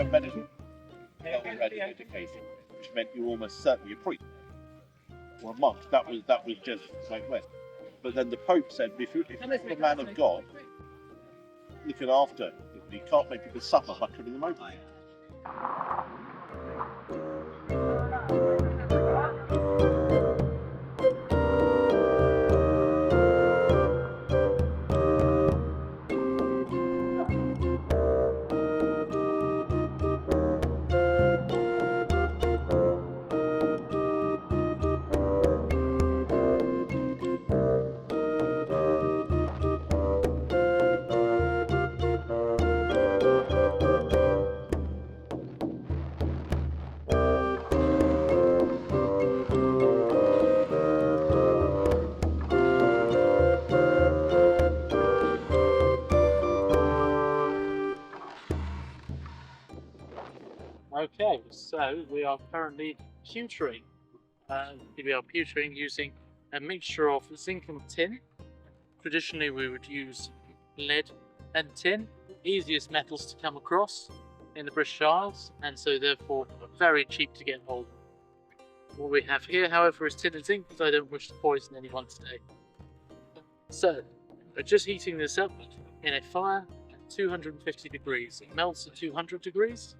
you have medicine, they were already educated, which meant you were almost certainly a priest or a monk. That was just like when. But then the Pope said, if you're a man of God, looking after people, you can't make people suffer by killing them openly. Okay, so we are currently pewtering. We are pewtering using a mixture of zinc and tin. Traditionally, we would use lead and tin, easiest metals to come across in the British Isles, and so therefore very cheap to get hold of. What we have here, however, is tin and zinc, because I don't wish to poison anyone today. So, we're just heating this up in a fire at 250 degrees. It melts at 200 degrees.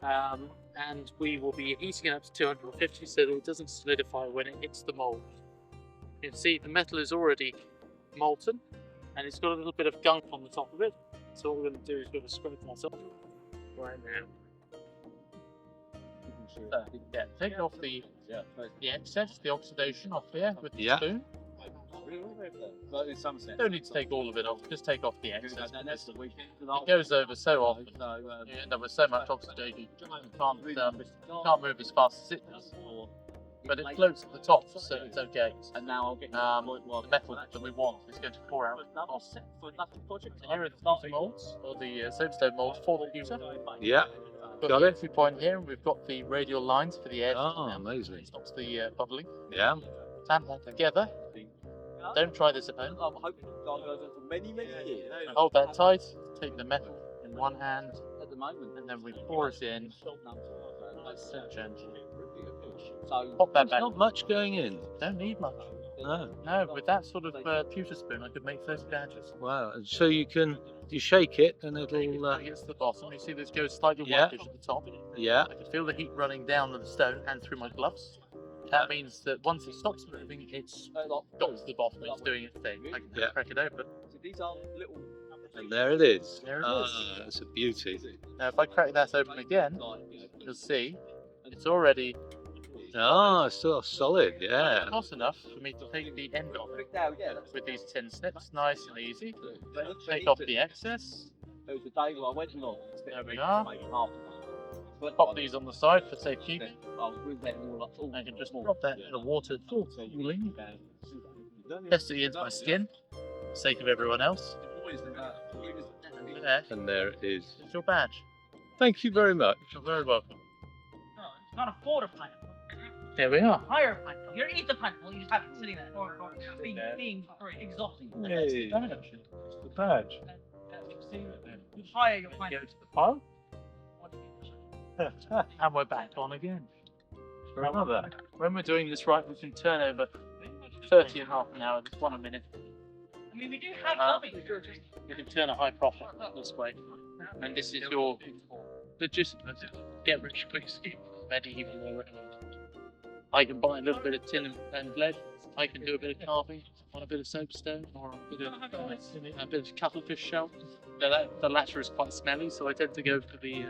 And we will be heating it up to 250 so that it doesn't solidify when it hits the mould. You can see the metal is already molten and it's got a little bit of gunk on the top of it. So what we're going to do is we're going to scrape that off right now. So, yeah, take off the excess, the oxidation off there with the spoon. Don't need to take all of it off, just take off the excess. It goes over so often, you end up with so much oxidation, you can't move as fast as it does. But it floats at the top, so it's okay. And now I'll get the metal that we want is going to pour out. Here are the pewter moulds, or the soapstone moulds for the pewter. Yeah. Got the entry point here, and we've got the radial lines for the air. Oh, amazing. It stops the bubbling. Yeah. Clamp that together. Don't try this at home. I'm hoping it goes for many years. Hold that tight. Take the metal in one hand, and then we pour it in. So gently. Pop that back. Not much going in. Don't need much. No, with that sort of pewter spoon, I could make 30 badges. Wow. And so you shake it and it'll. It gets to the bottom. You see this goes slightly whitish at the top. Yeah. I can feel the heat running down the stone and through my gloves. That means that once it stops moving, it's got to the bottom, it's doing its thing. I can crack it open. And there it is. There it is. That's a beauty. Now, if I crack that open again, you'll see it's already still solid, yeah. close enough for me to take the end off it with these tin snips, nice and easy. Take off the excess. There we are. Pop these on the side for safekeeping. I can just drop that in the water cooling. Test it against my skin, for the sake of everyone else. And there it is. It's your badge. Thank you very much. You're very welcome. No, it's not a quarter pint. There we are. Higher pint. You eat the pint. You just have it sitting there, or being exhausting. Hey. It's the badge. The higher your pint. Go to the pile. And we're back on again. Remember, when we're doing this right, we can turn over 30 and half an hour, just 1 a minute. I mean, we do have dummies. You can turn a high profit this way. And this is your legitimate get rich quick scheme, medieval or I can buy a little bit of tin and lead. I can do a bit of carving on a bit of soapstone or a bit of cuttlefish shell. The latter is quite smelly, so I tend to go for the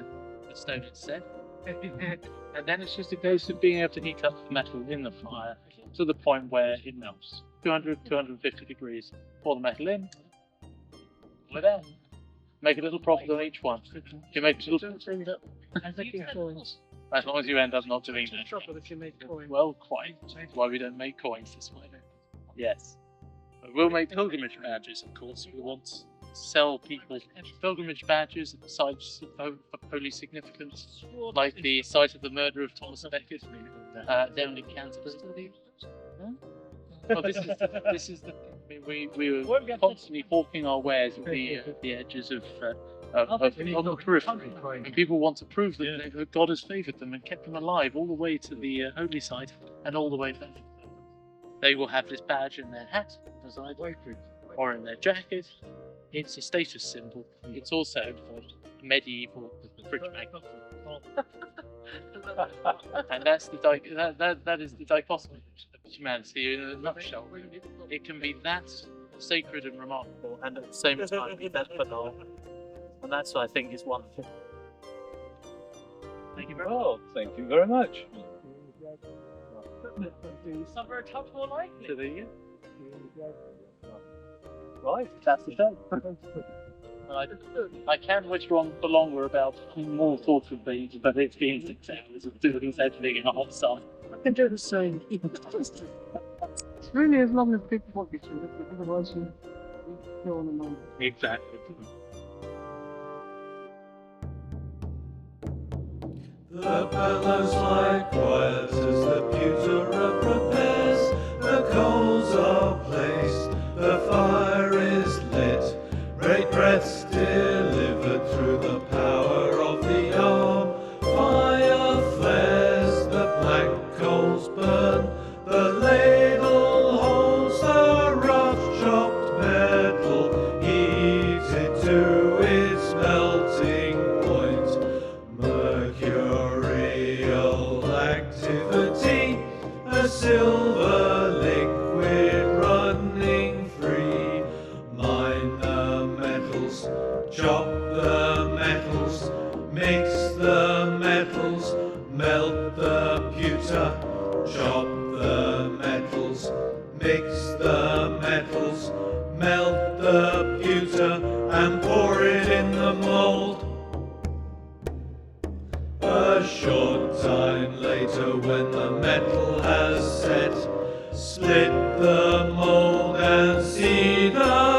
stone instead. And then it's just a case of being able to heat up the metal in the fire to the point where it melts. 200, 250 degrees. Pour the metal in. Pull it out. Make a little profit on each one. You make a little as long as you end up not doing that. Well, quite. That's why we don't make coins this way. Yes. But we'll make pilgrimage badges, of course. We want to sell people pilgrimage badges at sites of holy significance, like the site of the murder of Thomas Becket down in Canterbury. Well, this is the thing. mean, we were constantly hawking our wares at the edges of the periphery. And people want to prove that God has favoured them and kept them alive all the way to the holy site and all the way back. They will have this badge in their hat, or in their jacket. It's a status symbol. It's also a medieval fridge magnet. And that's that is the dichotomy of humanity in a nutshell. It can be that sacred and remarkable, and at the same time be that banal. And that's what I think is wonderful. Thank you very much. Oh, thank you very much. Some very comfortable like So there you go. Right. That's the show. I can witter on for longer about more sorts of things, but it's been 6 hours of doing everything in a hot sun. I can do the same. It's really as long as people want you to, otherwise you go on and on. Exactly. The bellows lie quiet as the Pewterer prepares. The coals are placed, the fire is lit. Great breaths delivered through the power of the arm. Fire flares, the black coals burn. The ladle holds the rough chopped metal, heated to its melting point. Mercurial activity, a silver liquid running free. Mine the metals, chop the metals, mix the metals, melt the pewter. Chop the metals, mix the metals, melt the pewter, and pour it in the mold. A short time later, when the metal has set, split the mold and see the